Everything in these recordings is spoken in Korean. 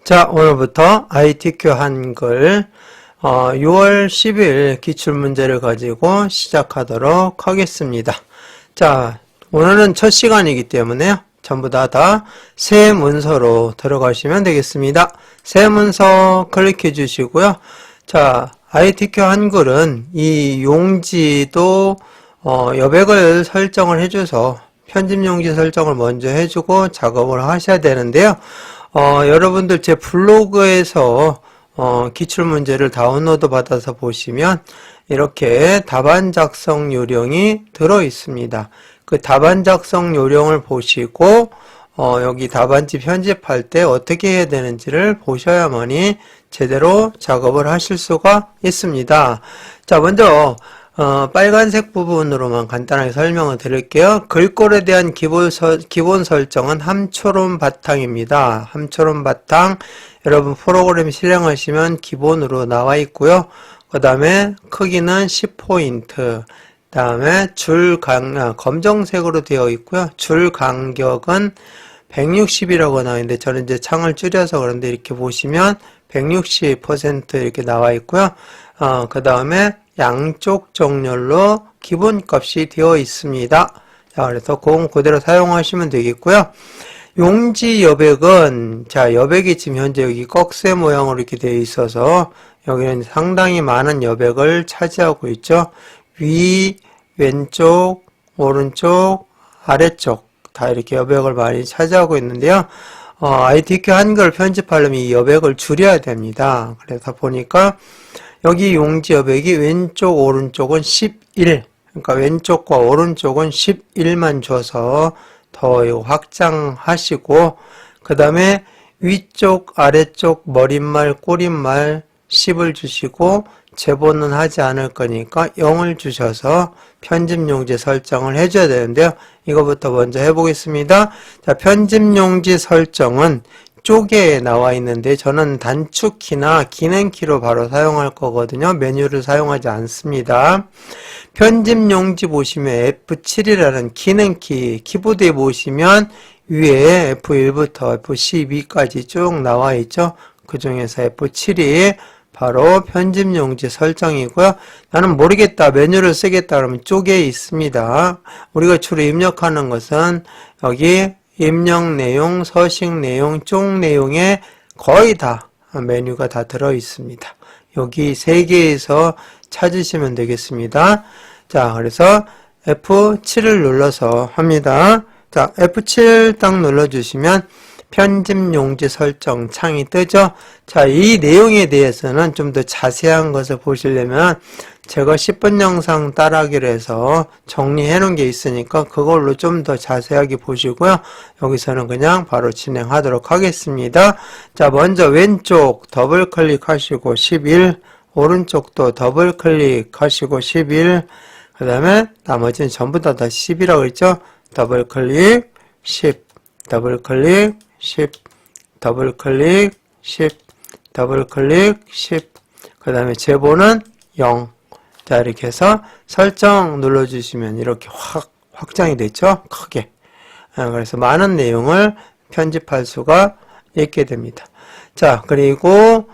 자, 오늘부터 ITQ 한글 6월 10일 기출문제를 가지고 시작하도록 하겠습니다. 자, 오늘은 첫 시간이기 때문에요. 전부 다 새 문서로 들어가시면 되겠습니다. 새 문서 클릭해 주시고요. 자, ITQ 한글은 이 용지도 여백을 설정을 해줘서 편집 용지 설정을 먼저 해주고 작업을 하셔야 되는데요. 여러분들 제 블로그에서 기출문제를 다운로드 받아서 보시면 이렇게 답안 작성 요령이 들어 있습니다. 그 답안 작성 요령을 보시고 여기 답안지 편집할 때 어떻게 해야 되는지를 보셔야만이 제대로 작업을 하실 수가 있습니다. 자, 먼저 빨간색 부분으로만 간단하게 설명을 드릴게요. 글꼴에 대한 기본 설정은 함초롬 바탕입니다. 함초롬 바탕, 여러분 프로그램 실행하시면 기본으로 나와 있고요. 그 다음에 크기는 10포인트, 그 다음에 검정색으로 되어 있고요. 줄 간격은 160이라고 나와 있는데 저는 이제 창을 줄여서 그런데 이렇게 보시면 160% 이렇게 나와 있고요. 그 다음에 양쪽 정렬로 기본값이 되어 있습니다. 자, 그래서 그대로 사용하시면 되겠고요. 용지 여백은, 자, 여백이 지금 현재 여기 꺽쇠 모양으로 이렇게 되어 있어서 여기는 상당히 많은 여백을 차지하고 있죠. 위, 왼쪽, 오른쪽, 아래쪽 다 이렇게 여백을 많이 차지하고 있는데요. ITQ 한글 편집하려면 이 여백을 줄여야 됩니다. 그래서 보니까 여기 용지 여백이 왼쪽, 오른쪽은 11, 그러니까 왼쪽과 오른쪽은 11만 줘서 더 확장하시고, 그 다음에 위쪽, 아래쪽, 머릿말, 꼬릿말 10을 주시고, 제본은 하지 않을 거니까 0을 주셔서 편집 용지 설정을 해줘야 되는데요. 이거부터 먼저 해보겠습니다. 자, 편집 용지 설정은 쪽에 나와 있는데 저는 단축키나 기능키로 바로 사용할 거거든요. 메뉴를 사용하지 않습니다. 편집 용지 보시면 F7이라는 기능키, 키보드에 보시면 위에 F1부터 F12까지 쭉 나와 있죠. 그 중에서 F7이 바로 편집 용지 설정이고요. 나는 모르겠다, 메뉴를 쓰겠다 그러면 쪽에 있습니다. 우리가 주로 입력하는 것은 여기 입력 내용, 서식 내용, 쪽 내용에 거의 다 메뉴가 다 들어 있습니다. 여기 세 개에서 찾으시면 되겠습니다. 자, 그래서 F7을 눌러서 합니다. 자, F7 딱 눌러주시면 편집 용지 설정 창이 뜨죠. 자, 이 내용에 대해서는 좀 더 자세한 것을 보시려면 제가 10분 영상 따라하기로 해서 정리해 놓은 게 있으니까 그걸로 좀 더 자세하게 보시고요. 여기서는 그냥 바로 진행하도록 하겠습니다. 자, 먼저 왼쪽 더블 클릭하시고 11, 오른쪽도 더블 클릭하시고 11, 그 다음에 나머지는 전부 다 10이라고 했죠. 더블 클릭 10, 더블 클릭 10, 더블 클릭 10, 더블 클릭 10, 그 다음에 제본은 0. 자, 이렇게 해서 설정 눌러주시면 이렇게 확장이 됐죠? 크게. 그래서 많은 내용을 편집할 수가 있게 됩니다. 자, 그리고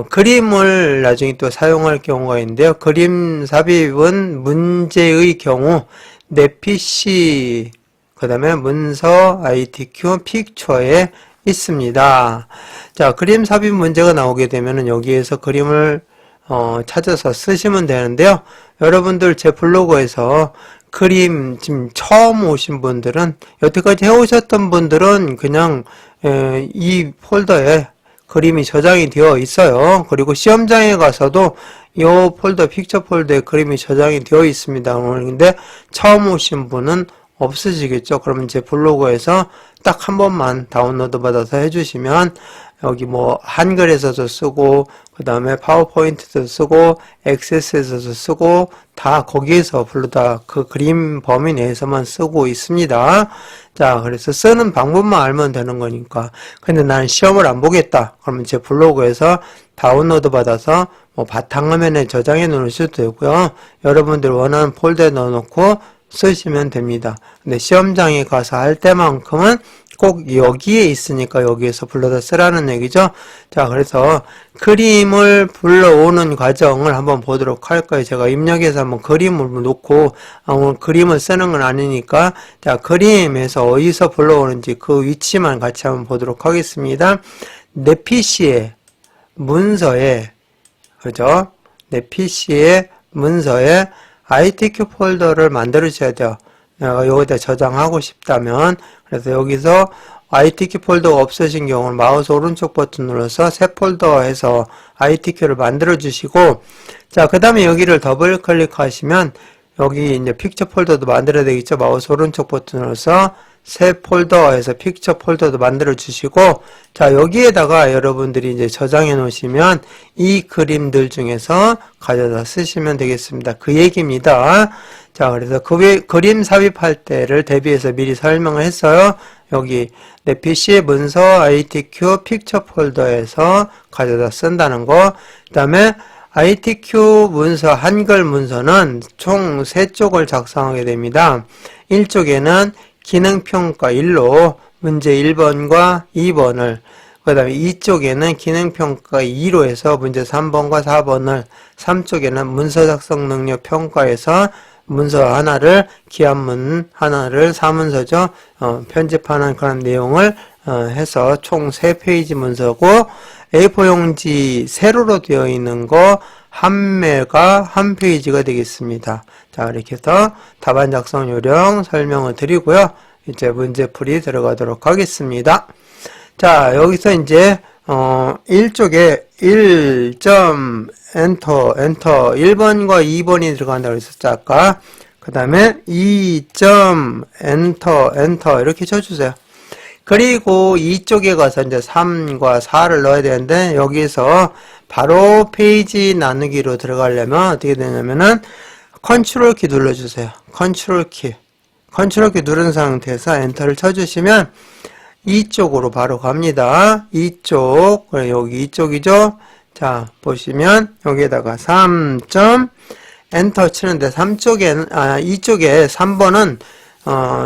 그림을 나중에 또 사용할 경우가 있는데요. 그림 삽입은 문제의 경우 내 PC, 그 다음에 문서 ITQ 픽처에 있습니다. 자, 그림 삽입 문제가 나오게 되면은 여기에서 그림을 찾아서 쓰시면 되는데요. 여러분들 제 블로그에서 그림 지금 처음 오신 분들은, 여태까지 해오셨던 분들은 그냥 이 폴더에 그림이 저장이 되어 있어요. 그리고 시험장에 가서도 이 폴더, 픽처 폴더에 그림이 저장이 되어 있습니다. 근데 처음 오신 분은 없으시겠죠? 그러면 제 블로그에서 딱 한 번만 다운로드 받아서 해주시면 여기 뭐 한글에서도 쓰고 그 다음에 파워포인트도 쓰고 액세스에서도 쓰고 다 거기에서 다 그 그림 범위 내에서만 쓰고 있습니다. 자, 그래서 쓰는 방법만 알면 되는 거니까. 근데 나는 시험을 안 보겠다 그러면 제 블로그에서 다운로드 받아서 뭐 바탕화면에 저장해 놓으셔도 되고요. 여러분들 원하는 폴더에 넣어놓고 쓰시면 됩니다. 근데 시험장에 가서 할 때만큼은 꼭 여기에 있으니까 여기에서 불러다 쓰라는 얘기죠. 자, 그래서 그림을 불러오는 과정을 한번 보도록 할 거예요. 제가 입력해서 한번 그림을 놓고 오늘 그림을 쓰는 건 아니니까 자, 그림에서 어디서 불러오는지 그 위치만 같이 한번 보도록 하겠습니다. 내 PC에 문서에 그죠? 내 PC에 문서에 ITQ 폴더를 만들어 줘야 돼요. 내가 여기다 저장하고 싶다면 그래서 여기서 ITQ 폴더가 없으신 경우는 마우스 오른쪽 버튼 눌러서 새 폴더 해서 ITQ를 만들어 주시고 자, 그 다음에 여기를 더블 클릭하시면 여기 이제 픽처 폴더도 만들어야 되겠죠. 마우스 오른쪽 버튼 눌러서 새 폴더에서 픽처 폴더도 만들어 주시고 자, 여기에다가 여러분들이 이제 저장해 놓으시면 이 그림들 중에서 가져다 쓰시면 되겠습니다. 그 얘기입니다. 자, 그래서 그림 삽입할 때를 대비해서 미리 설명을 했어요. 여기 내 PC 문서 ITQ 픽처 폴더에서 가져다 쓴다는 거. 그 다음에 ITQ 문서, 한글 문서는 총 3쪽을 작성하게 됩니다. 1쪽에는 기능평가 1로 문제 1번과 2번을 그 다음에 2쪽에는 기능평가 2로 해서 문제 3번과 4번을 3쪽에는 문서 작성 능력 평가에서 문서 하나를 기한문 하나를 사문서죠. 편집하는 그런 내용을 해서 총 3페이지 문서고 A4 용지 세로로 되어 있는 거 한 매가 한 페이지가 되겠습니다. 자, 이렇게 해서 답안 작성 요령 설명을 드리고요. 이제 문제풀이 들어가도록 하겠습니다. 자, 여기서 이제 1쪽에 1점 엔터 1번과 2번이 들어간다고 했었죠, 아까. 그 다음에 2점 엔터 이렇게 쳐주세요. 그리고 이쪽에 가서 이제 3과 4를 넣어야 되는데 여기서 바로 페이지 나누기로 들어가려면 어떻게 되냐면은 컨트롤 키 눌러주세요. 컨트롤 키 누른 상태에서 엔터를 쳐주시면 이쪽으로 바로 갑니다. 이쪽, 여기 이쪽이죠. 자, 보시면 여기에다가 3점 엔터 치는데 이쪽에 3번은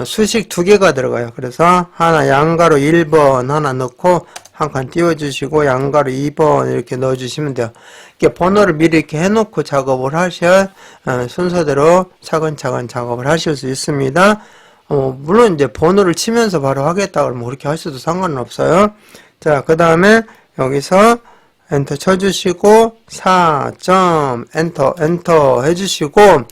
수식 2개가 들어가요. 그래서 하나 양가로 1번 하나 넣고 한 칸 띄워주시고 양가로 2번 이렇게 넣어주시면 돼요. 이렇게 번호를 미리 이렇게 해놓고 작업을 하셔야 순서대로 차근차근 작업을 하실 수 있습니다. 물론 이제 번호를 치면서 바로 하겠다 그러면 그렇게 하셔도 상관은 없어요. 자, 그 다음에 여기서 엔터 쳐주시고 4점 엔터 해주시고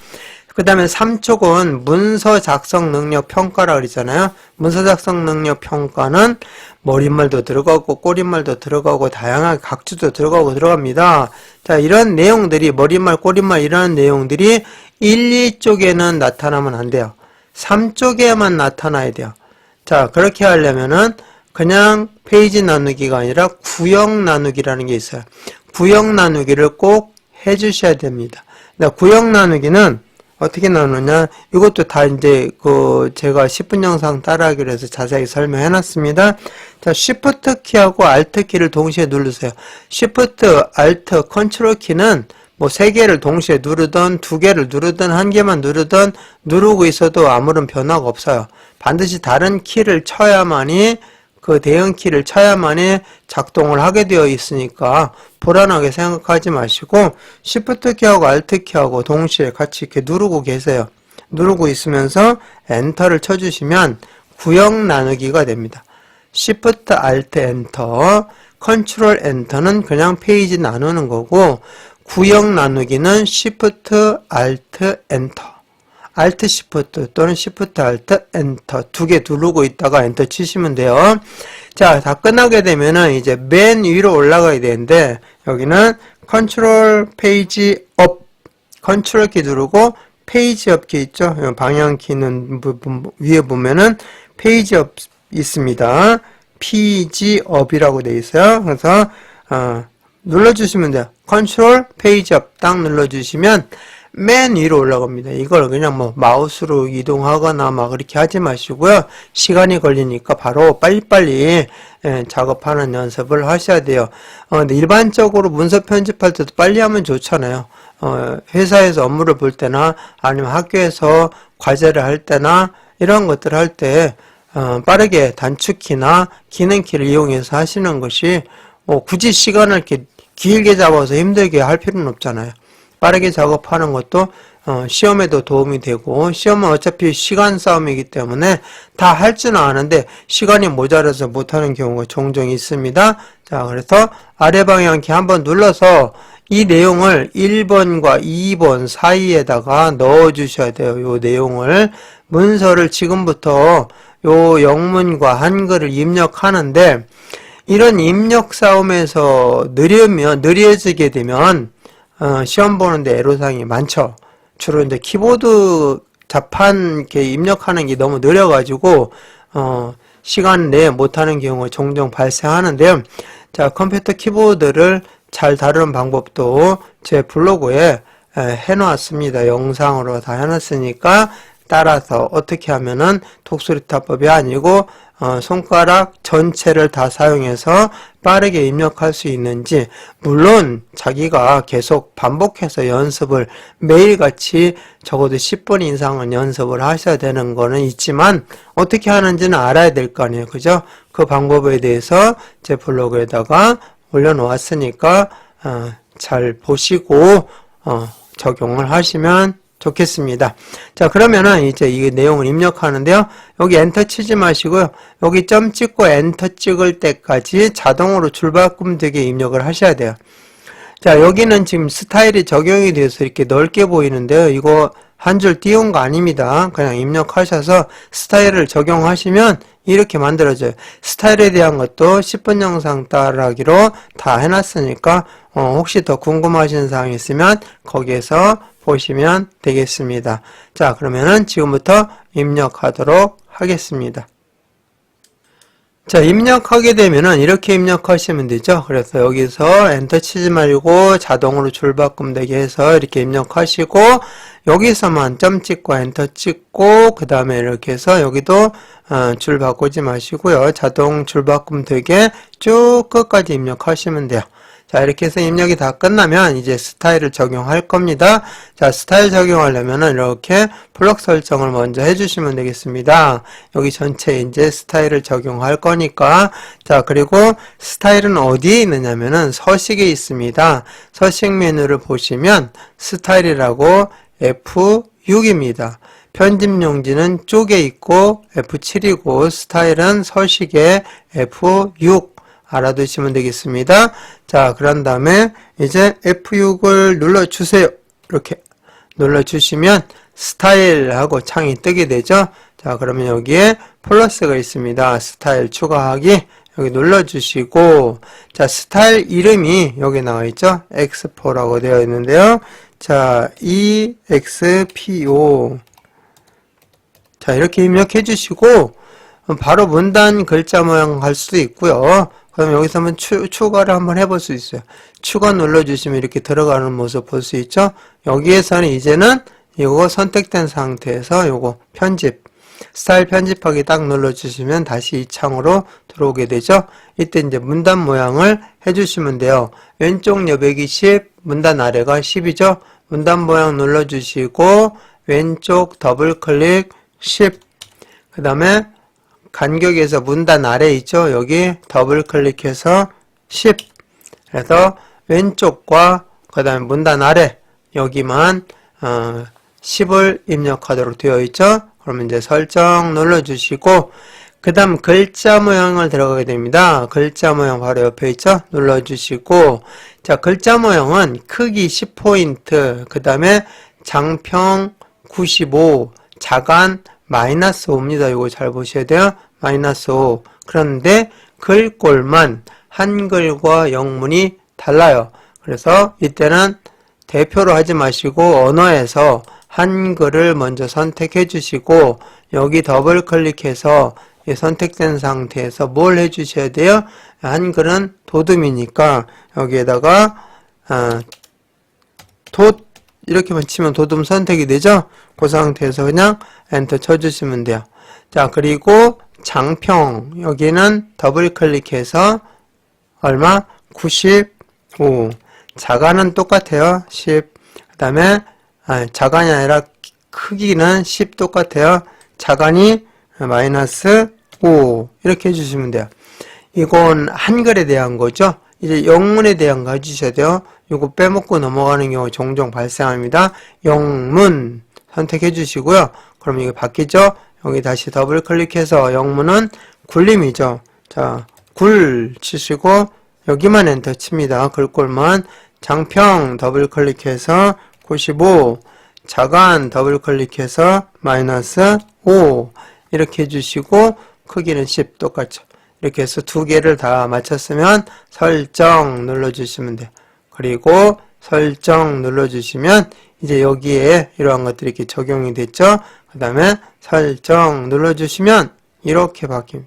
그 다음에 3쪽은 문서 작성 능력 평가라 그러잖아요. 문서 작성 능력 평가는 머릿말도 들어가고 꼬릿말도 들어가고 다양하게 각주도 들어갑니다. 자, 이런 내용들이 머릿말, 꼬릿말 이런 내용들이 1, 2쪽에는 나타나면 안 돼요. 3쪽에만 나타나야 돼요. 자, 그렇게 하려면은 그냥 페이지 나누기가 아니라 구역 나누기라는 게 있어요. 구역 나누기를 꼭 해주셔야 됩니다. 구역 나누기는 어떻게 나누냐? 이것도 다 이제 제가 10분 영상 따라하기로 해서 자세히 설명해 놨습니다. 자, Shift 키하고 Alt 키를 동시에 누르세요. Shift, Alt, Control 키는 뭐 3개를 동시에 누르든 2개를 누르든 1개만 누르든 누르고 있어도 아무런 변화가 없어요. 반드시 다른 키를 쳐야만이 그 대응 키를 쳐야만이 작동을 하게 되어 있으니까 불안하게 생각하지 마시고 Shift 키하고 Alt 키하고 동시에 같이 이렇게 누르고 계세요. 누르고 있으면서 엔터를 쳐주시면 구역 나누기가 됩니다. Shift Alt 엔터, Control 엔터는 그냥 페이지 나누는 거고 구역 나누기는 Shift Alt 엔터, Alt Shift 또는 Shift Alt 엔터 2개 누르고 있다가 엔터 치시면 돼요. 자, 다 끝나게 되면은 이제 맨 위로 올라가야 되는데 여기는 Control 페이지 업, Control 키 누르고 페이지 업 키 있죠? 방향 키는 위에 보면은 페이지 업 있습니다. 페이지 업이라고 되어 있어요. 그래서 눌러주시면 돼요. 컨트롤 페이지 업 딱 눌러주시면 맨 위로 올라갑니다. 이걸 그냥 뭐 마우스로 이동하거나 막 그렇게 하지 마시고요. 시간이 걸리니까 바로 빨리빨리 작업하는 연습을 하셔야 돼요. 근데 일반적으로 문서 편집할 때도 빨리 하면 좋잖아요. 회사에서 업무를 볼 때나 아니면 학교에서 과제를 할 때나 이런 것들을 할 때 빠르게 단축키나 기능키를 이용해서 하시는 것이 굳이 시간을 이렇게 길게 잡아서 힘들게 할 필요는 없잖아요. 빠르게 작업하는 것도 시험에도 도움이 되고, 시험은 어차피 시간 싸움이기 때문에 다 할 줄은 아는데 시간이 모자라서 못하는 경우가 종종 있습니다. 자, 그래서 아래 방향키 한번 눌러서 이 내용을 1번과 2번 사이에다가 넣어 주셔야 돼요. 요 내용을, 문서를 지금부터 요 영문과 한글을 입력하는데, 이런 입력 싸움에서 느려지게 되면 시험 보는데 애로사항이 많죠. 주로 이제 키보드 자판 이렇게 입력하는 게 너무 느려가지고 시간 내에 못하는 경우가 종종 발생하는데요. 자, 컴퓨터 키보드를 잘 다루는 방법도 제 블로그에 해놓았습니다. 영상으로 다 해놨으니까 따라서 어떻게 하면은 독수리타법이 아니고 손가락 전체를 다 사용해서 빠르게 입력할 수 있는지, 물론 자기가 계속 반복해서 연습을 매일같이 적어도 10분 이상은 연습을 하셔야 되는 거는 있지만 어떻게 하는지는 알아야 될 거 아니에요. 그죠? 그 방법에 대해서 제 블로그에다가 올려놓았으니까 잘 보시고 적용을 하시면 좋겠습니다. 자, 그러면은 이제 이 내용을 입력하는데요. 여기 엔터 치지 마시고요. 여기 점 찍고 엔터 찍을 때까지 자동으로 줄바꿈 되게 입력을 하셔야 돼요. 자, 여기는 지금 스타일이 적용이 돼서 이렇게 넓게 보이는데요. 이거 한 줄 띄운 거 아닙니다. 그냥 입력하셔서 스타일을 적용하시면 이렇게 만들어져요. 스타일에 대한 것도 10분 영상 따라하기로 다 해놨으니까 혹시 더 궁금하신 사항이 있으면 거기에서 보시면 되겠습니다. 자, 그러면은 지금부터 입력하도록 하겠습니다. 자, 입력하게 되면은 이렇게 입력하시면 되죠. 그래서 여기서 엔터 치지 말고 자동으로 줄바꿈 되게 해서 이렇게 입력하시고, 여기서만 점 찍고 엔터 찍고, 그 다음에 이렇게 해서 여기도 줄 바꾸지 마시고요. 자동 줄바꿈 되게 쭉 끝까지 입력하시면 돼요. 자, 이렇게 해서 입력이 다 끝나면 이제 스타일을 적용할 겁니다. 자, 스타일 적용하려면은 이렇게 블록 설정을 먼저 해주시면 되겠습니다. 여기 전체에 이제 스타일을 적용할 거니까. 자, 그리고 스타일은 어디에 있느냐면은 서식에 있습니다. 서식 메뉴를 보시면 스타일이라고 F6입니다. 편집 용지는 쪽에 있고 F7이고 스타일은 서식에 F6 알아두시면 되겠습니다. 자, 그런 다음에 이제 F6을 눌러주세요. 이렇게 눌러주시면 스타일하고 창이 뜨게 되죠. 자, 그러면 여기에 플러스가 있습니다. 스타일 추가하기. 여기 눌러주시고, 자, 스타일 이름이 여기 나와 있죠. X4라고 되어 있는데요. 자, EXPO. 자, 이렇게 입력해 주시고, 바로 문단 글자 모양 할 수도 있고요. 그럼 여기서 한번 추가를 한번 해볼 수 있어요. 추가 눌러주시면 이렇게 들어가는 모습 볼 수 있죠? 여기에서는 이제는 이거 선택된 상태에서 요거 편집, 스타일 편집하기 딱 눌러주시면 다시 이 창으로 들어오게 되죠? 이때 이제 문단 모양을 해주시면 돼요. 왼쪽 여백이 10, 문단 아래가 10이죠? 문단 모양 눌러주시고, 왼쪽 더블 클릭 10, 그 다음에 간격에서 문단 아래 있죠? 여기 더블 클릭해서 10. 그래서 왼쪽과 그 다음에 문단 아래 여기만 10을 입력하도록 되어 있죠? 그러면 이제 설정 눌러주시고, 그 다음 글자 모양을 들어가게 됩니다. 글자 모양 바로 옆에 있죠? 눌러주시고, 자, 글자 모양은 크기 10포인트, 그 다음에 장평 95, 자간 마이너스 5입니다. 이거 잘 보셔야 돼요. 마이너스 5. 그런데 글꼴만 한글과 영문이 달라요. 그래서 이때는 대표로 하지 마시고 언어에서 한글을 먼저 선택해 주시고, 여기 더블 클릭해서 선택된 상태에서 뭘 해 주셔야 돼요? 한글은 도둠이니까 여기에다가 이렇게만 치면 도둠 선택이 되죠? 그 상태에서 그냥 엔터 쳐주시면 돼요. 자, 그리고 장평 여기는 더블 클릭해서 얼마? 95. 자간은 똑같아요. 10. 그 다음에 자간이 아니라 크기는 10 똑같아요. 자간이 마이너스 95 이렇게 해주시면 돼요. 이건 한글에 대한 거죠. 이제 영문에 대한 거 해주셔야 돼요. 이거 빼먹고 넘어가는 경우 종종 발생합니다. 영문 선택해 주시고요. 그럼 이게 바뀌죠? 여기 다시 더블 클릭해서 영문은 굴림이죠. 자, 굴 치시고 여기만 엔터 칩니다. 글꼴만. 장평 더블 클릭해서 95, 자간 더블 클릭해서 마이너스 5 이렇게 해주시고 크기는 10 똑같죠. 이렇게 해서 두 개를 다 맞췄으면 설정 눌러주시면 돼요. 그리고 설정 눌러주시면 이제 여기에 이러한 것들이 이렇게 적용이 됐죠. 그 다음에 설정 눌러주시면 이렇게 바뀝니다.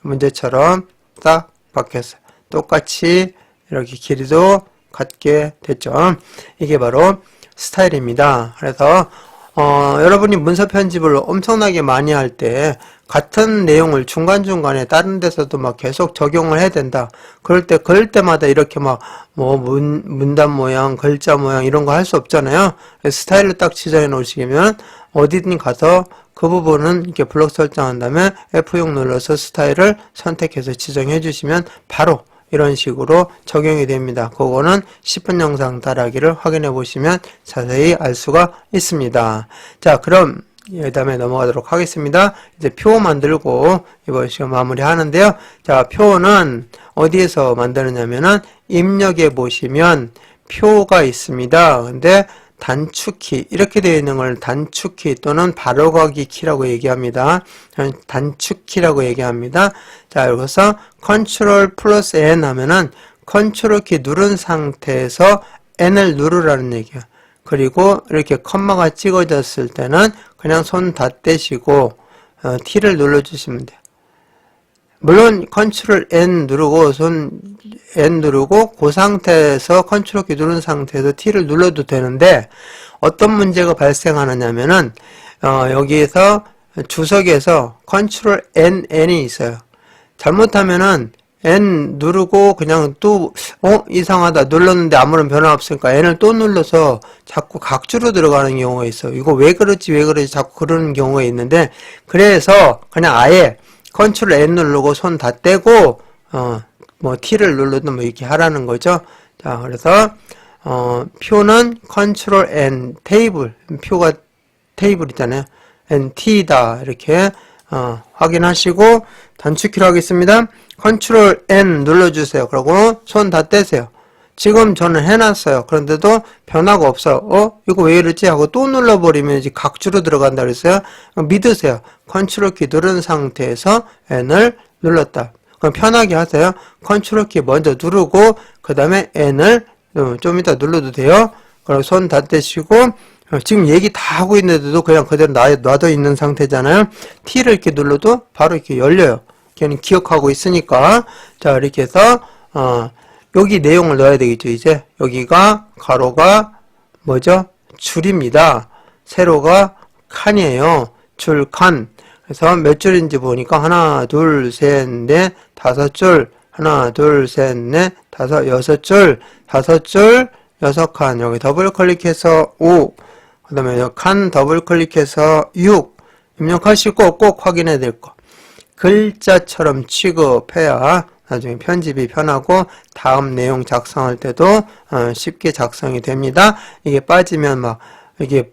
문제처럼 딱 바뀌었어요. 똑같이 이렇게 길이도 같게 됐죠. 이게 바로 스타일입니다. 그래서 여러분이 문서 편집을 엄청나게 많이 할 때 같은 내용을 중간중간에 다른 데서도 막 계속 적용을 해야 된다. 그럴 때마다 이렇게 막 뭐 문단 모양, 글자 모양 이런 거 할 수 없잖아요. 스타일로 딱 지정해 놓으시면 어디든 가서 그 부분은 이렇게 블록 설정한 다음에 F6 눌러서 스타일을 선택해서 지정해 주시면 바로 이런 식으로 적용이 됩니다. 그거는 10분 영상 따라하기를 확인해 보시면 자세히 알 수가 있습니다. 자, 그럼 그 다음에 넘어가도록 하겠습니다. 이제 표 만들고 이번 시간 마무리 하는데요. 자, 표는 어디에서 만드느냐면은 입력에 보시면 표가 있습니다. 근데 단축키 이렇게 되어 있는 걸 단축키 또는 바로가기 키라고 얘기합니다. 단축키라고 얘기합니다. 자, 여기서 컨트롤 플러스 N 하면은 컨트롤 키 누른 상태에서 N을 누르라는 얘기야. 그리고 이렇게 컴마가 찍어졌을 때는 그냥 손 다 떼시고 T를 눌러주시면 돼요. 물론 컨트롤 N 누르고 손 N 누르고 그 상태에서 컨트롤 키 누른 상태에서 T를 눌러도 되는데 어떤 문제가 발생하느냐면은 여기에서 주석에서 컨트롤 N이 있어요. 잘못하면은 N 누르고 그냥 또 이상하다 눌렀는데 아무런 변화 없으니까 N을 또 눌러서 자꾸 각주로 들어가는 경우가 있어요. 이거 왜 그렇지 자꾸 그러는 경우가 있는데 그래서 그냥 아예 컨트롤 N 누르고 손 다 떼고 뭐 T를 눌러도 뭐 이렇게 하라는 거죠. 자, 그래서 표는 컨트롤 N 테이블 표가 테이블이잖아요. NT다 이렇게 확인하시고 단축키로 하겠습니다. 컨트롤 N 눌러주세요. 그리고 손 다 떼세요. 지금 저는 해놨어요. 그런데도 변화가 없어요. 이거 왜 이러지? 하고 또 눌러버리면 이제 각주로 들어간다 그랬어요. 믿으세요. 컨트롤 키 누른 상태에서 N을 눌렀다. 그럼 편하게 하세요. 컨트롤 키 먼저 누르고 그 다음에 N을 좀 이따 눌러도 돼요. 그리고 손 다 떼시고 지금 얘기 다 하고 있는데도 그냥 그대로 놔둬 있는 상태잖아요. T를 이렇게 눌러도 바로 이렇게 열려요. 걔는 기억하고 있으니까. 자, 이렇게 해서 여기 내용을 넣어야 되겠죠. 이제 여기가 가로가 뭐죠? 줄입니다. 세로가 칸이에요. 줄 칸. 그래서 몇 줄인지 보니까 하나, 둘, 셋, 넷, 다섯 줄. 하나, 둘, 셋, 넷, 다섯, 여섯 줄. 다섯 줄, 여섯 칸. 여기 더블 클릭해서 5. 그 다음에 칸 더블 클릭해서 6. 입력하시고 꼭 확인해야 될 거. 글자처럼 취급해야 나중에 편집이 편하고 다음 내용 작성할 때도 쉽게 작성이 됩니다. 이게 빠지면 막 이게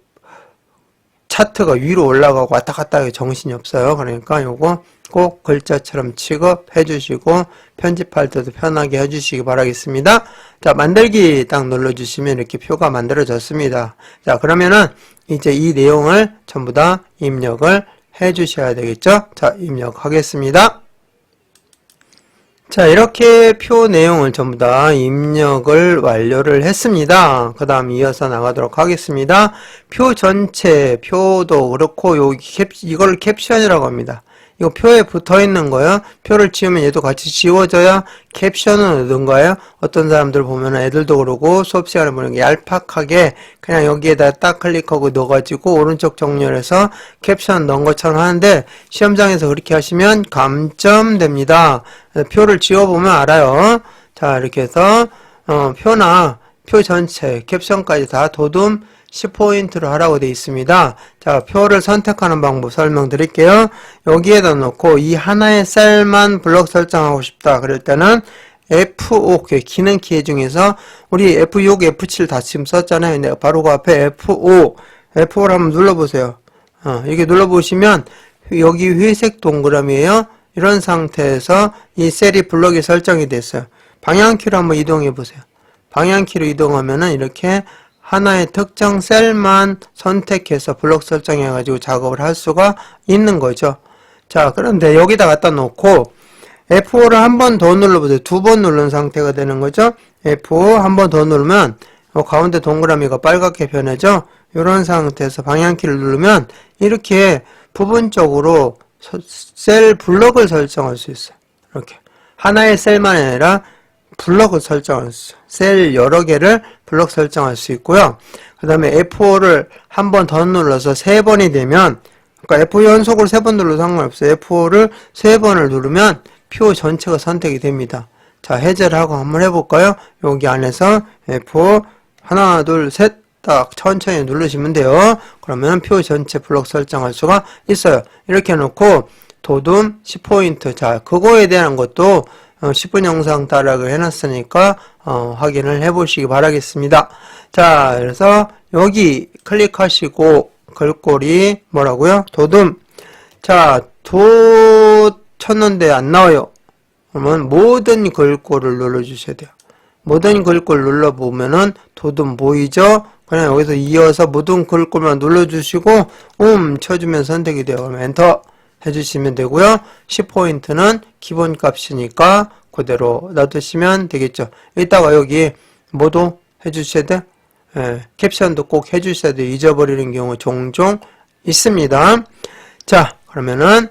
차트가 위로 올라가고 왔다 갔다 하기 정신이 없어요. 그러니까 요거 꼭 글자처럼 취급해 주시고 편집할 때도 편하게 해 주시기 바라겠습니다. 자, 만들기 딱 눌러주시면 이렇게 표가 만들어졌습니다. 자, 그러면은 이제 이 내용을 전부 다 입력을 해 주셔야 되겠죠? 자, 입력하겠습니다. 자, 이렇게 표 내용을 전부 다 입력을 완료를 했습니다. 그 다음 이어서 나가도록 하겠습니다. 표 전체, 표도 그렇고, 이걸 캡션이라고 합니다. 이거 표에 붙어 있는 거요. 표를 지우면 얘도 같이 지워져야 캡션을 얻은 거예요. 어떤 사람들 보면 애들도 그러고 수업 시간에 보는 게 얄팍하게 그냥 여기에다 딱 클릭하고 넣어가지고 오른쪽 정렬해서 캡션 넣은 것처럼 하는데 시험장에서 그렇게 하시면 감점됩니다. 표를 지워보면 알아요. 자, 이렇게 해서 표나 표 전체, 캡션까지 다 도둠 10포인트로 하라고 되어 있습니다. 자, 표를 선택하는 방법 설명드릴게요. 여기에다 놓고 이 하나의 셀만 블록 설정하고 싶다. 그럴 때는 F5, 기능 키 중에서 우리 F6, F7 다 지금 썼잖아요. 근데 바로 그 앞에 F5를 한번 눌러보세요. 이렇게 눌러보시면 여기 회색 동그라미에요. 이런 상태에서 이 셀이 블록이 설정이 됐어요. 방향키로 한번 이동해 보세요. 방향키로 이동하면은 이렇게 하나의 특정 셀만 선택해서 블록 설정해 가지고 작업을 할 수가 있는 거죠. 자, 그런데 여기다 갖다 놓고 F5를 한 번 더 눌러보세요. 두 번 누른 상태가 되는 거죠. F5 한 번 더 누르면 가운데 동그라미가 빨갛게 변하죠. 이런 상태에서 방향키를 누르면 이렇게 부분적으로 셀 블록을 설정할 수 있어요. 이렇게 하나의 셀만 아니라 블록을 설정할 수 있어요. 셀 여러 개를 블록 설정할 수 있고요. 그 다음에 F5를 한 번 더 눌러서 3번이 되면, 그러니까 F5 연속으로 3번 눌러도 상관없어요. F5를 3번을 누르면 표 전체가 선택이 됩니다. 자, 해제를 하고 한번 해볼까요? 여기 안에서 F5 하나, 둘, 셋 딱 천천히 누르시면 돼요. 그러면 표 전체 블록 설정할 수가 있어요. 이렇게 해놓고 도둠 10포인트. 자, 그거에 대한 것도 10분 영상 따라하기로 해놨으니까 확인을 해보시기 바라겠습니다. 자, 그래서 여기 클릭하시고 글꼴이 뭐라고요? 도둠. 자, 도 쳤는데 안 나와요. 그러면 모든 글꼴을 눌러주셔야 돼요. 모든 글꼴 눌러보면은 도둠 보이죠? 그냥 여기서 이어서 모든 글꼴만 눌러주시고 쳐주면 선택이 돼요. 그러면 엔터 해주시면 되고요. 10포인트는 기본값이니까 그대로 놔두시면 되겠죠. 이따가 여기 뭐도 해주셔야 돼요. 캡션도 꼭 해주셔야 돼요. 잊어버리는 경우 종종 있습니다. 자, 그러면은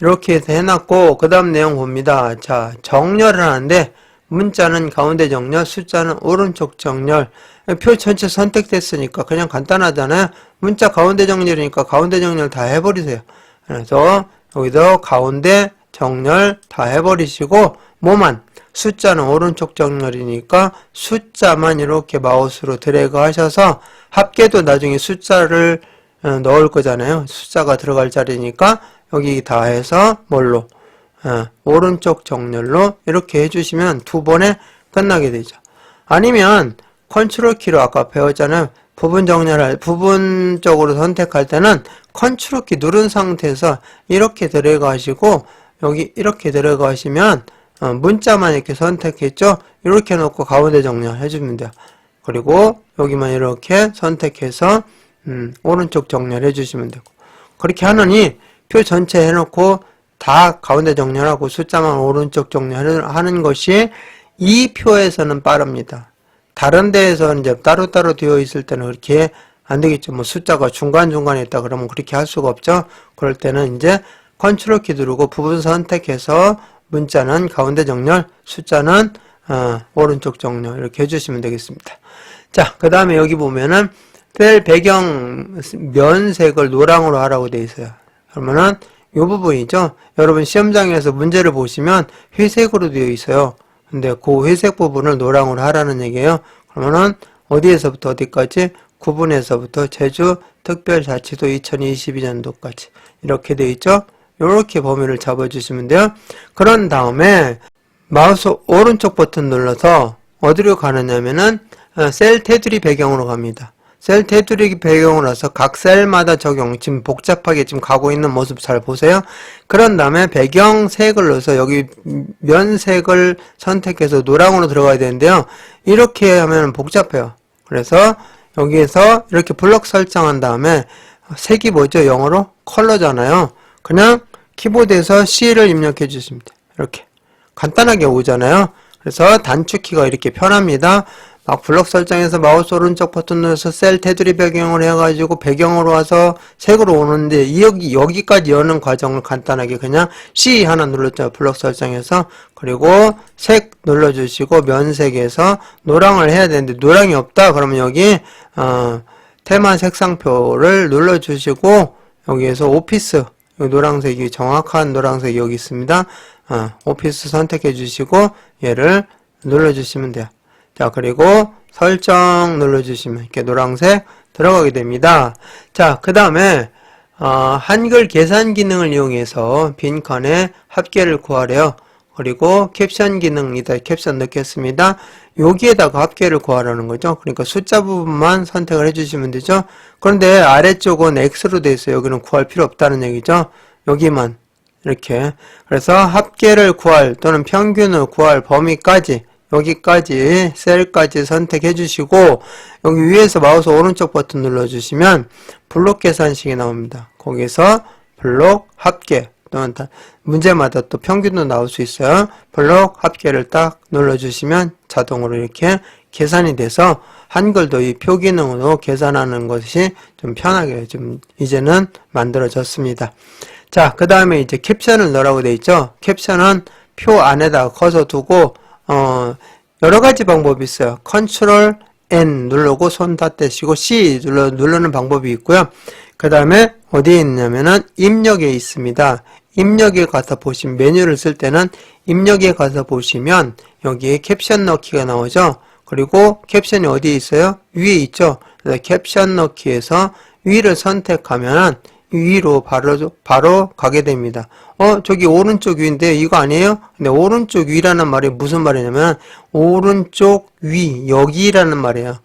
이렇게 해서 해놨고 그 다음 내용 봅니다. 자, 정렬을 하는데 문자는 가운데 정렬, 숫자는 오른쪽 정렬. 표 전체 선택됐으니까 그냥 간단하잖아요. 문자 가운데 정렬이니까 가운데 정렬 다 해버리세요. 그래서 여기서 가운데 정렬 다 해버리시고 뭐만 숫자는 오른쪽 정렬이니까 숫자만 이렇게 마우스로 드래그 하셔서 합계도 나중에 숫자를 넣을 거잖아요. 숫자가 들어갈 자리니까 여기 다 해서 뭘로 오른쪽 정렬로 이렇게 해주시면 두 번에 끝나게 되죠. 아니면 컨트롤 키로 아까 배웠잖아요. 부분 정렬할 부분적으로 선택할 때는 컨트롤 키 누른 상태에서 이렇게 드래그 하시고 여기 이렇게 드래그 하시면 문자만 이렇게 선택했죠. 이렇게 놓고 가운데 정렬 해주면 돼요. 그리고 여기만 이렇게 선택해서 오른쪽 정렬 해주시면 되고 그렇게 하느니 표 전체 해놓고 다 가운데 정렬하고 숫자만 오른쪽 정렬하는 것이 이 표에서는 빠릅니다. 다른 데에서 이제 따로따로 되어 있을 때는 그렇게 안 되겠죠. 뭐 숫자가 중간중간에 있다 그러면 그렇게 할 수가 없죠. 그럴 때는 이제 컨트롤 키 누르고 부분 선택해서 문자는 가운데 정렬, 숫자는 오른쪽 정렬 이렇게 해주시면 되겠습니다. 자, 그 다음에 여기 보면은 셀 배경 면색을 노랑으로 하라고 되어 있어요. 그러면은 이 부분이죠. 여러분 시험장에서 문제를 보시면 회색으로 되어 있어요. 근데 그 회색 부분을 노랑으로 하라는 얘기예요. 그러면은 어디에서부터 어디까지? 9분에서부터 제주 특별자치도 2022년도까지 이렇게 되어 있죠. 이렇게 범위를 잡아주시면 돼요. 그런 다음에 마우스 오른쪽 버튼 눌러서 어디로 가느냐면은 셀 테두리 배경으로 갑니다. 셀 테두리 배경으로서 각 셀마다 적용, 지금 복잡하게 지금 가고 있는 모습 잘 보세요. 그런 다음에 배경색을 넣어서 여기 면색을 선택해서 노랑으로 들어가야 되는데요. 이렇게 하면 복잡해요. 그래서 여기에서 이렇게 블럭 설정한 다음에 색이 뭐죠? 영어로 컬러잖아요. 그냥 키보드에서 C를 입력해 주십니다. 이렇게 간단하게 오잖아요. 그래서 단축키가 이렇게 편합니다. 막 블럭 설정해서 마우스 오른쪽 버튼 눌러서 셀 테두리 배경으로 해가지고 배경으로 와서 색으로 오는데 여기까지 여는 과정을 간단하게 그냥 C 하나 눌렀죠. 블럭 설정해서. 그리고 색 눌러주시고 면색에서 노랑을 해야 되는데 노랑이 없다 그러면 여기 테마 색상표를 눌러주시고 여기에서 오피스 노란색이 정확한 노란색이 여기 있습니다. 오피스 선택해 주시고 얘를 눌러주시면 돼요. 자, 그리고 설정 눌러주시면 이렇게 노란색 들어가게 됩니다. 자, 그 다음에 한글 계산 기능을 이용해서 빈칸에 합계를 구하래요. 그리고 캡션 기능이다. 캡션 넣겠습니다. 여기에다가 합계를 구하라는 거죠. 그러니까 숫자 부분만 선택을 해주시면 되죠. 그런데 아래쪽은 X로 되어 있어요. 여기는 구할 필요 없다는 얘기죠. 여기만 이렇게. 그래서 합계를 구할 또는 평균을 구할 범위까지 여기까지 셀까지 선택해 주시고 여기 위에서 마우스 오른쪽 버튼 눌러주시면 블록 계산식이 나옵니다. 거기서 블록 합계 또는 문제마다 또 평균도 나올 수 있어요. 블록 합계를 딱 눌러주시면 자동으로 이렇게 계산이 돼서 한글도 이 표 기능으로 계산하는 것이 좀 편하게 좀 이제는 만들어졌습니다. 자, 그 다음에 이제 캡션을 넣으라고 되어 있죠. 캡션은 표 안에다가 커서 두고 여러 가지 방법이 있어요. 컨트롤 N 누르고 손 다 떼시고 C 누르는 방법이 있고요. 그 다음에 어디에 있냐면은 입력에 있습니다. 입력에 가서 보시면 메뉴를 쓸 때는 입력에 가서 보시면 여기에 캡션 넣기가 나오죠. 그리고 캡션이 어디에 있어요? 위에 있죠. 그래서 캡션 넣기에서 위를 선택하면은 위로 바로 가게 됩니다. 저기 오른쪽 위인데 이거 아니에요? 근데 오른쪽 위라는 말이 무슨 말이냐면 오른쪽 위 여기라는 말이에요.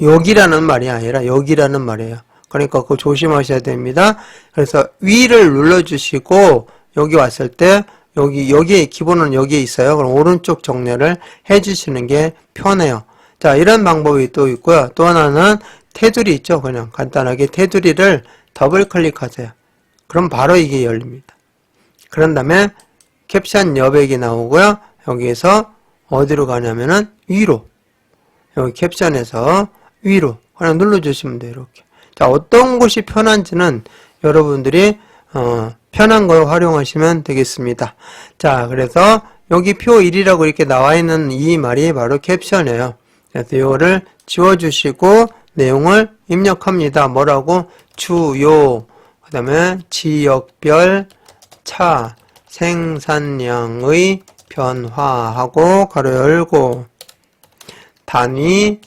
여기라는 말이 아니라 여기라는 말이에요. 그러니까 그거 조심하셔야 됩니다. 그래서 위를 눌러주시고 여기 왔을 때 여기에 기본은 여기에 있어요. 그럼 오른쪽 정렬을 해주시는 게 편해요. 자, 이런 방법이 또 있고요. 또 하나는 테두리 있죠. 그냥 간단하게 테두리를 더블 클릭하세요. 그럼 바로 이게 열립니다. 그런 다음에 캡션 여백이 나오고요. 여기에서 어디로 가냐면은 위로. 여기 캡션에서 위로 그냥 눌러주시면 돼요. 이렇게. 자, 어떤 곳이 편한지는 여러분들이 편한 걸 활용하시면 되겠습니다. 자, 그래서 여기 표 1이라고 이렇게 나와 있는 이 말이 바로 캡션이에요. 그래서 이거를 지워주시고 내용을 입력합니다. 뭐라고? 주요, 그 다음에 지역별 차 생산량의 변화하고 가로 열고 단위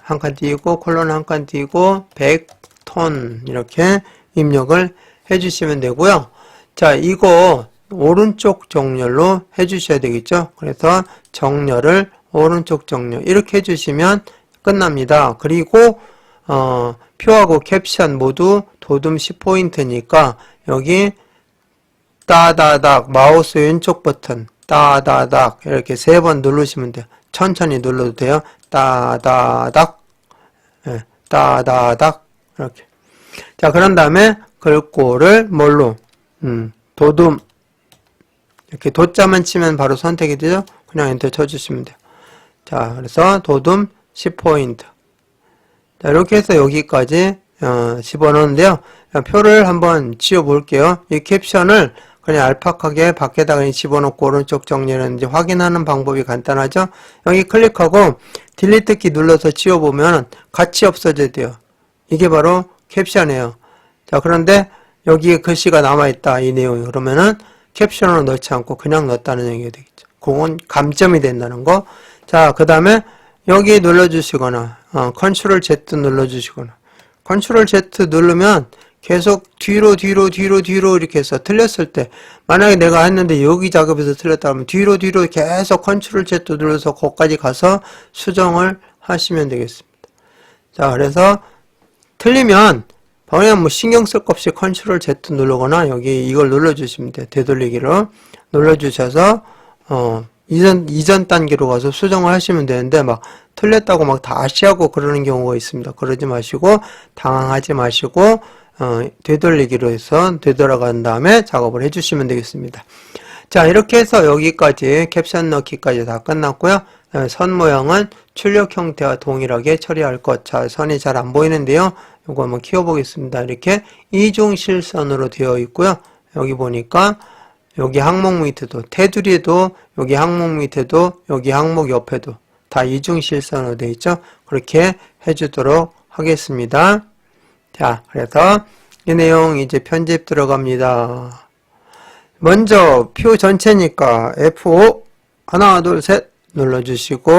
한 칸 띄고 콜론 한 칸 띄고 100톤 이렇게 입력을 해주시면 되고요. 자, 이거 오른쪽 정렬로 해주셔야 되겠죠. 그래서 정렬을 오른쪽 정렬 이렇게 해주시면 끝납니다. 그리고 표하고 캡션 모두 도둠 10포인트니까 여기 따다닥 마우스 왼쪽 버튼 따다닥 이렇게 3번 누르시면 돼요. 천천히 눌러도 돼요. 따다닥 따다닥 이렇게. 자, 그런 다음에 글꼴을 뭘로 도둠 이렇게 도자만 치면 바로 선택이 되죠. 그냥 엔터 쳐주시면 돼요. 자, 그래서 도둠 10포인트. 자, 이렇게 해서 여기까지 집어넣는데요. 표를 한번 지워볼게요. 이 캡션을 그냥 알파하게 밖에다가 집어넣고 오른쪽 정리하는지 확인하는 방법이 간단하죠. 여기 클릭하고 딜리트 키 눌러서 지워보면 같이 없어져야 돼요. 이게 바로 캡션이에요. 자, 그런데 여기에 글씨가 남아있다. 이 내용이. 그러면은 캡션으로 넣지 않고 그냥 넣었다는 얘기가 되겠죠. 그건 감점이 된다는 거. 자, 그 다음에 여기 눌러주시거나 컨트롤 Z 눌러주시거나 컨트롤 Z 누르면 계속 뒤로 이렇게 해서 틀렸을 때 만약에 내가 했는데 여기 작업에서 틀렸다 하면 뒤로 계속 컨트롤 Z 눌러서 거기까지 가서 수정을 하시면 되겠습니다. 자, 그래서 틀리면 그냥 뭐 신경 쓸 것 없이 컨트롤 Z 누르거나 여기 이걸 눌러주시면 돼요. 되돌리기로 눌러주셔서 이전 단계로 가서 수정을 하시면 되는데 막 틀렸다고 막 다시 하고 그러는 경우가 있습니다. 그러지 마시고 당황하지 마시고 되돌리기로 해서 되돌아간 다음에 작업을 해주시면 되겠습니다. 자, 이렇게 해서 여기까지 캡션 넣기까지 다 끝났고요. 선 모양은 출력 형태와 동일하게 처리할 것. 자, 선이 잘 안 보이는데요. 이거 한번 키워보겠습니다. 이렇게 이중실선으로 되어 있고요. 여기 보니까 여기 항목 밑에도 테두리에도 여기 항목 밑에도 여기 항목 옆에도 다 이중실선으로 되어 있죠. 그렇게 해주도록 하겠습니다. 자, 그래서 이 내용 이제 편집 들어갑니다. 먼저 표 전체니까 F5 하나 둘 셋 눌러주시고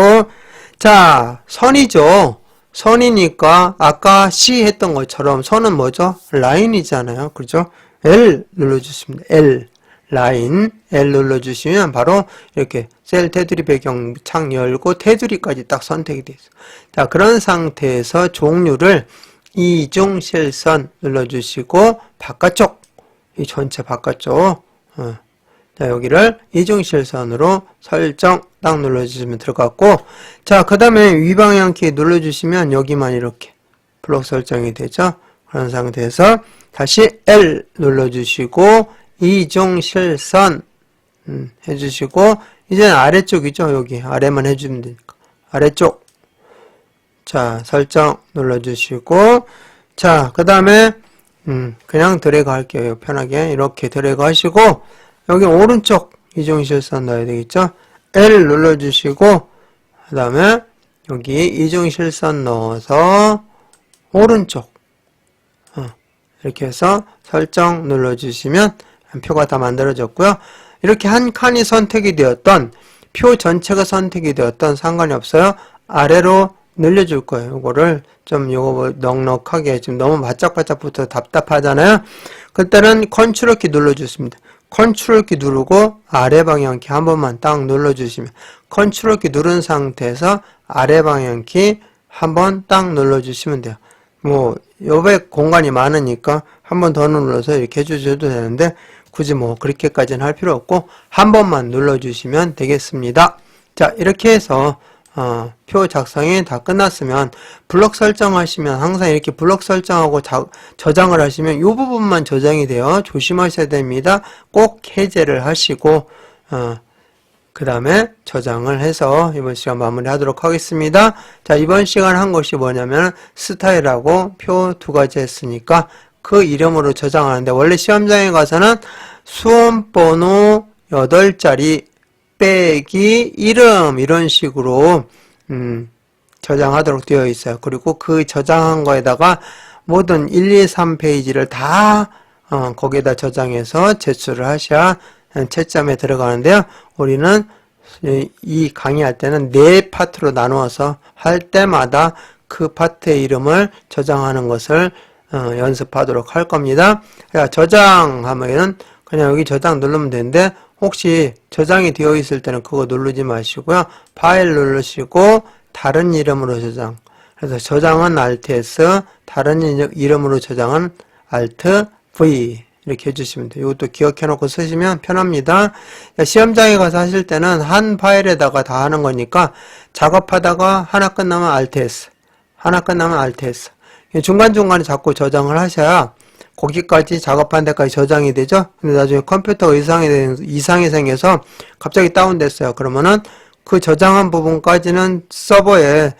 자, 선이죠. 선이니까 아까 C 했던 것처럼 선은 뭐죠? 라인이잖아요. 그죠? L 눌러주시면 L 라인 L 눌러주시면 바로 이렇게 셀 테두리 배경 창 열고 테두리까지 딱 선택이 되어 있어요. 자, 그런 상태에서 종류를 이중 실선 눌러주시고 바깥쪽 이 전체 바깥쪽 자, 여기를 이중 실선으로 설정 딱 눌러주시면 들어갔고, 자, 그 다음에 위방향키 눌러주시면 여기만 이렇게 블록 설정이 되죠. 그런 상태에서 다시 L 눌러주시고 이중 실선 해주시고, 이제는 아래쪽이죠. 여기 아래만 해주면 되니까 아래쪽. 자, 설정 눌러주시고, 자, 그 다음에 그냥 드래그 할게요. 편하게 이렇게 드래그 하시고, 여기 오른쪽 이중 실선 넣어야 되겠죠. L 눌러주시고, 그 다음에 여기 이중 실선 넣어서 오른쪽 이렇게 해서 설정 눌러주시면 표가 다 만들어졌고요. 이렇게 한 칸이 선택이 되었던, 표 전체가 선택이 되었던 상관이 없어요. 아래로 늘려줄 거예요. 요거를 좀 요거 넉넉하게, 지금 너무 바짝바짝 붙어 답답하잖아요. 그때는 컨트롤 키 눌러주십니다. 컨트롤 키 누르고 아래 방향키 한 번만 딱 눌러주시면, 컨트롤 키 누른 상태에서 아래 방향키 한 번 딱 눌러주시면 돼요. 뭐 옆에 공간이 많으니까 한 번 더 눌러서 이렇게 해주셔도 되는데 굳이 뭐 그렇게까지는 할 필요 없고 한 번만 눌러주시면 되겠습니다. 자, 이렇게 해서 표 작성이 다 끝났으면 블럭 설정하시면 항상 이렇게 블럭 설정하고 저장을 하시면 이 부분만 저장이 돼요. 조심하셔야 됩니다. 꼭 해제를 하시고 그 다음에 저장을 해서 이번 시간 마무리하도록 하겠습니다. 자, 이번 시간 한 것이 뭐냐면 스타일하고 표 두 가지 했으니까 그 이름으로 저장하는데, 원래 시험장에 가서는 수험번호 8자리 빼기 이름 이런 식으로 저장하도록 되어 있어요. 그리고 그 저장한 거에다가 모든 1, 2, 3페이지를 다 거기에다 저장해서 제출을 하셔야 채점에 들어가는데요. 우리는 이 강의할 때는 4파트로 나누어서 할 때마다 그 파트의 이름을 저장하는 것을 연습하도록 할 겁니다. 저장하면 그냥 여기 저장 누르면 되는데, 혹시 저장이 되어 있을 때는 그거 누르지 마시고요. 파일 누르시고 다른 이름으로 저장. 그래서 저장은 Alt S, 다른 이름으로 저장은 Alt V 이렇게 해주시면 돼요. 이것도 기억해 놓고 쓰시면 편합니다. 시험장에 가서 하실 때는 한 파일에다가 다 하는 거니까 작업하다가 하나 끝나면 Alt S, 하나 끝나면 Alt S. 중간중간에 자꾸 저장을 하셔야 거기까지 작업한 데까지 저장이 되죠. 근데 나중에 컴퓨터가 이상이 생겨서 갑자기 다운됐어요. 그러면은 그 저장한 부분까지는 서버에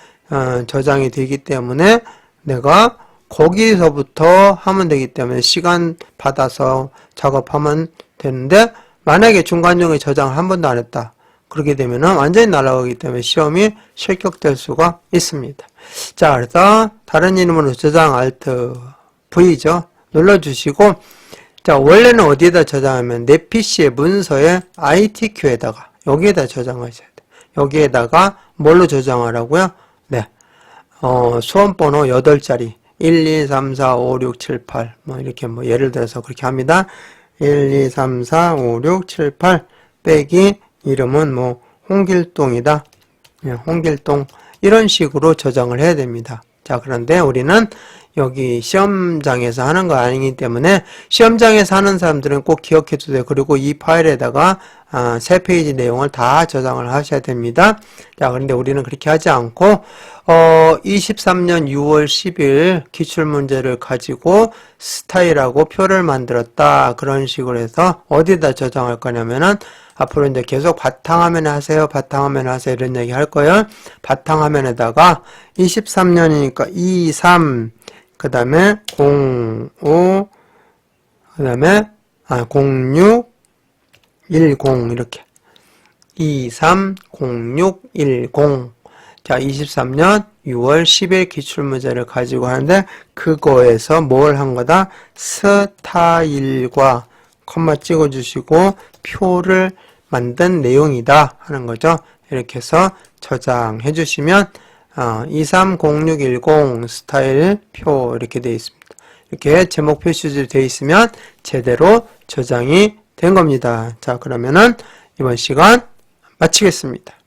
저장이 되기 때문에 내가 거기서부터 하면 되기 때문에 시간 받아서 작업하면 되는데, 만약에 중간중간에 저장을 한 번도 안 했다. 그렇게 되면은 완전히 날아가기 때문에 시험이 실격될 수가 있습니다. 자, 그래서 다른 이름으로 저장 Alt V죠. 눌러주시고, 자, 원래는 어디에다 저장하면 내 PC의 문서에 ITQ에다가 여기에다 저장하셔야 돼요. 여기에다가 뭘로 저장하라고요? 네, 수험번호 8자리 1, 2, 3, 4, 5, 6, 7, 8 뭐 이렇게 뭐 예를 들어서 그렇게 합니다. 1, 2, 3, 4, 5, 6, 7, 8 빼기 이름은 뭐 홍길동이다. 네, 홍길동 이런 식으로 저장을 해야 됩니다. 자, 그런데 우리는 여기 시험장에서 하는 거 아니기 때문에 시험장에서 하는 사람들은 꼭 기억해 주세요. 그리고 이 파일에다가 3페이지 내용을 다 저장을 하셔야 됩니다. 자, 그런데 우리는 그렇게 하지 않고 23년 6월 10일 기출문제를 가지고 스타일하고 표를 만들었다. 그런 식으로 해서 어디다 저장할 거냐면은 앞으로 이제 계속 바탕화면에 하세요. 바탕화면에 하세요. 이런 얘기 할 거예요. 바탕화면에다가 23년이니까 23, 그 다음에 05, 그 다음에 06, 10 이렇게 23, 06, 10. 자, 23년 6월 10일 기출문제를 가지고 하는데 그거에서 뭘 한 거다? 스타일과 콤마 찍어주시고 표를 만든 내용이다 하는 거죠. 이렇게 해서 저장해 주시면 230610 스타일 표 이렇게 되어 있습니다. 이렇게 제목 표시도 되어 있으면 제대로 저장이 된 겁니다. 자, 그러면은 이번 시간 마치겠습니다.